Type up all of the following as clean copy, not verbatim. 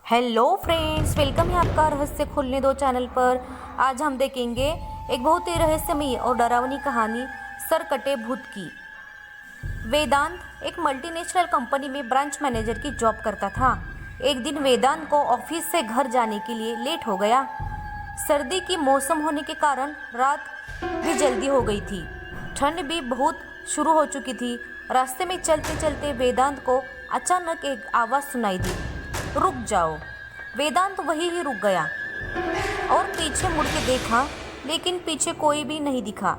Hello friends, welcome है आपका रहस्य खोलने दो चैनल पर। आज हम देखेंगे एक बहुत ही रहस्यमयी और डरावनी कहानी सरकटे भूत की। वेदांत एक मल्टीनेशनल कंपनी में ब्रांच मैनेजर की जॉब करता था। एक दिन वेदांत को ऑफिस से घर जाने के लिए लेट हो गया। सर्दी की मौसम होने के कारण रात भी जल्दी हो गई थी। ठंड भी बहुत शुरू हो चुकी थी। रास्ते में चलते चलते वेदांत को अचानक एक आवाज़ सुनाई दी, रुक जाओ। वेदांत वहीं ही रुक गया और पीछे मुड़ के देखा, लेकिन पीछे कोई भी नहीं दिखा।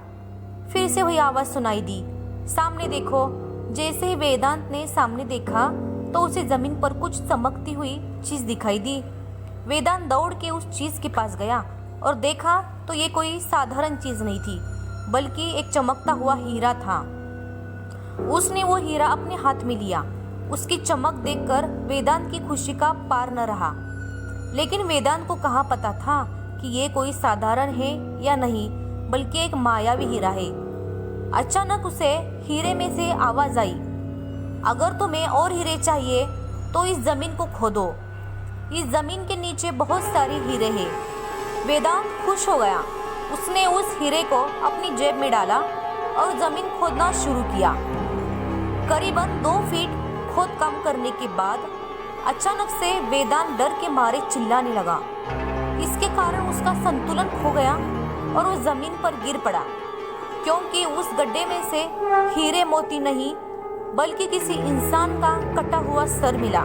फिर से वही आवाज़ सुनाई दी, सामने देखो। जैसे ही वेदांत ने सामने देखा तो उसे जमीन पर कुछ चमकती हुई चीज़ दिखाई दी। वेदांत दौड़ के उस चीज़ के पास गया और देखा तो ये कोई साधारण चीज़ नहीं थी, बल्कि एक चमकता हुआ हीरा था। उसने वो हीरा अपने हाथ में लिया। उसकी चमक देखकर वेदांत की खुशी का पार न रहा। लेकिन वेदांत को कहाँ पता था कि ये कोई साधारण है या नहीं, बल्कि एक मायावी हीरा है। अचानक उसे हीरे में से आवाज आई, अगर तुम्हें और हीरे चाहिए तो इस जमीन को खोदो। इस जमीन के नीचे बहुत सारे हीरे हैं। वेदांत खुश हो गया। उसने उस हीरे को अपनी जेब में डाला और जमीन खोदना शुरू किया। करीबन 2 फीट खोद काम करने के बाद अचानक से वेदांत डर के मारे चिल्लाने लगा। इसके कारण उसका संतुलन खो गया और वो जमीन पर गिर पड़ा, क्योंकि उस गड्ढे में से हीरे मोती नहीं, बल्कि किसी इंसान का कटा हुआ सर मिला।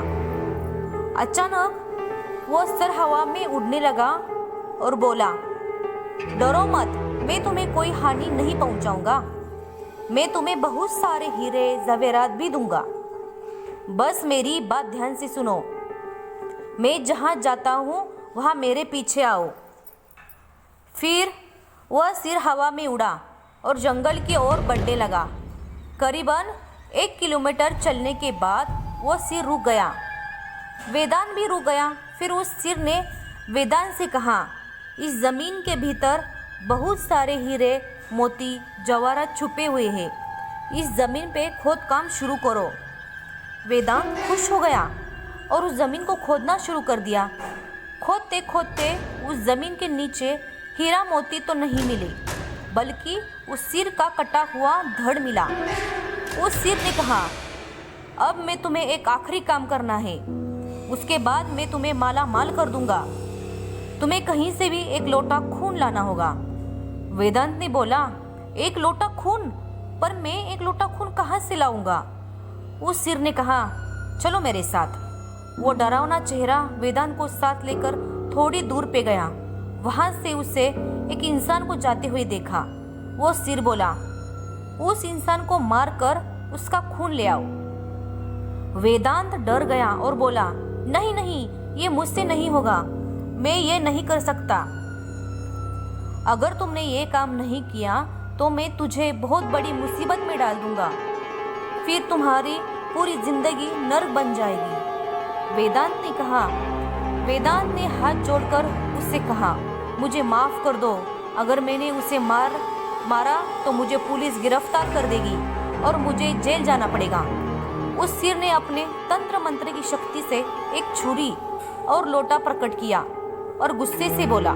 अचानक वो सर हवा में उड़ने लगा और बोला, डरो मत, मैं तुम्हें कोई हानि नहीं पहुंचाऊंगा। मैं तुम्हें बहुत सारे हीरे जवेरात भी दूंगा। बस मेरी बात ध्यान से सुनो। मैं जहाँ जाता हूँ वहाँ मेरे पीछे आओ। फिर वह सिर हवा में उड़ा और जंगल की ओर बढ़ने लगा। करीबन 1 किलोमीटर चलने के बाद वह सिर रुक गया। वेदांत भी रुक गया। फिर उस सिर ने वेदांत से कहा, इस जमीन के भीतर बहुत सारे हीरे मोती जवाहरात छुपे हुए हैं। इस जमीन पे खोद काम शुरू करो। वेदांत खुश हो गया और उस जमीन को खोदना शुरू कर दिया। खोदते खोदते उस जमीन के नीचे हीरा मोती तो नहीं मिले, बल्कि उस सिर का कटा हुआ धड़ मिला। उस सिर ने कहा, अब मैं तुम्हें एक आखिरी काम करना है, उसके बाद मैं तुम्हें माला माल कर दूंगा। तुम्हें कहीं से भी एक लोटा खून लाना होगा। वेदांत ने बोला, एक लोटा खून? पर मैं एक लोटा खून कहाँ से लाऊंगा? उस सिर ने कहा, चलो मेरे साथ। वो डरावना चेहरा वेदांत को साथ लेकर थोड़ी दूर पे गया। वहां से उसे एक इंसान को जाते हुए देखा। वो सिर बोला, उस इंसान को मारकर उसका खून ले आओ। वेदांत डर गया और बोला, नहीं नहीं, ये मुझसे नहीं होगा, मैं ये नहीं कर सकता। अगर तुमने ये काम नहीं किया तो मैं तुझे बहुत बड़ी मुसीबत में डाल दूंगा। फिर तुम्हारी पूरी जिंदगी नर्क बन जाएगी। वेदांत ने कहा। वेदांत ने हाथ जोड़कर उससे कहा, मुझे माफ कर दो। अगर मैंने उसे मारा तो मुझे पुलिस गिरफ्तार कर देगी और मुझे जेल जाना पड़ेगा। उस सिर ने अपने तंत्र मंत्र की शक्ति से एक छुरी और लोटा प्रकट किया और गुस्से से बोला,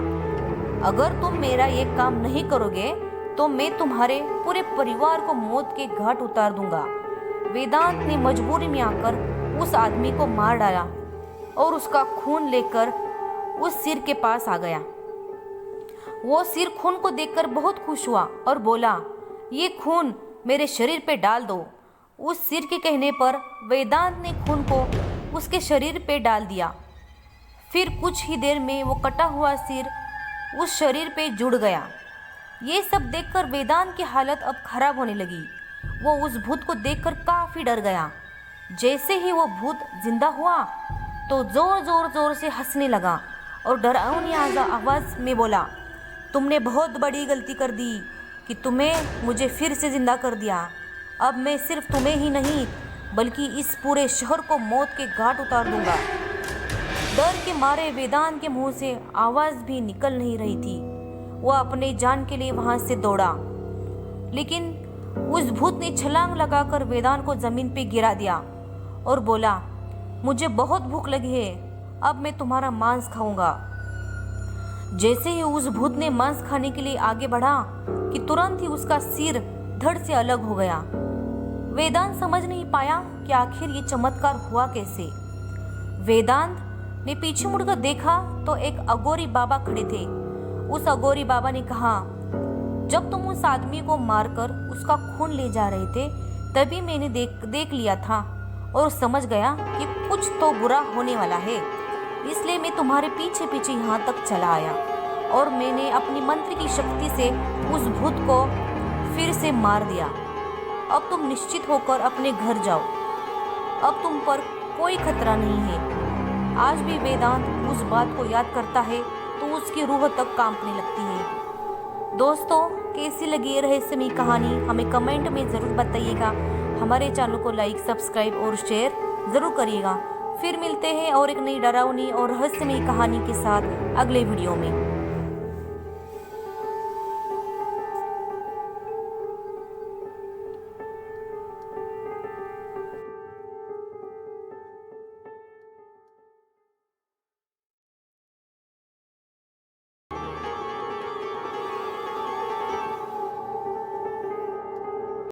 अगर तुम मेरा ये काम नहीं करोगे तो मैं तुम्हारे पूरे परिवार को मौत के घाट उतार दूंगा। वेदांत ने मजबूरी में आकर उस आदमी को मार डाला और उसका खून लेकर उस सिर के पास आ गया। वो सिर खून को देखकर बहुत खुश हुआ और बोला, ये खून मेरे शरीर पे डाल दो। उस सिर के कहने पर वेदांत ने खून को उसके शरीर पे डाल दिया। फिर कुछ ही देर में वो कटा हुआ सिर उस शरीर पे जुड़ गया। ये सब देखकर वेदांत की हालत अब खराब होने लगी। वो उस भूत को देखकर काफी डर गया। जैसे ही वो भूत जिंदा हुआ तो जोर से हंसने लगा और डरावनी आवाज में बोला, तुमने बहुत बड़ी गलती कर दी कि तुम्हें मुझे फिर से जिंदा कर दिया। अब मैं सिर्फ तुम्हें ही नहीं, बल्कि इस पूरे शहर को मौत के घाट उतार दूंगा। डर के मारे वेदांत के मुंह से आवाज भी निकल नहीं रही थी। वो अपने जान के लिए वहां से दौड़ा, लेकिन उस भूत ने छलांग लगाकर वेदांत को जमीन पे गिरा दिया और बोला, मुझे बहुत भूख लगी है, अब मैं तुम्हारा मांस खाऊंगा। जैसे ही उस भूत ने मांस खाने के लिए आगे बढ़ा कि तुरंत ही उसका सिर धड़ से अलग हो गया। वेदांत समझ नहीं पाया कि आखिर ये चमत्कार हुआ कैसे। वेदांत ने पीछे मुड़कर देखा तो एक अगोरी बाबा खड़े थे। उस अगोरी बाबा ने कहा, जब तुम उस आदमी को मारकर उसका खून ले जा रहे थे तभी मैंने देख लिया था और समझ गया कि कुछ तो बुरा होने वाला है, इसलिए मैं तुम्हारे पीछे पीछे यहाँ तक चला आया और मैंने अपनी मंत्र की शक्ति से उस भूत को फिर से मार दिया। अब तुम निश्चित होकर अपने घर जाओ, अब तुम पर कोई खतरा नहीं है। आज भी वेदांत उस बात को याद करता है तो उसकी रूह तक कांपने लगती है। दोस्तों, कैसी लगी ये रहस्यमयी कहानी हमें कमेंट में ज़रूर बताइएगा। हमारे चैनल को लाइक, सब्सक्राइब और शेयर ज़रूर करिएगा। फिर मिलते हैं और एक नई डरावनी और रहस्यमयी कहानी के साथ अगले वीडियो में।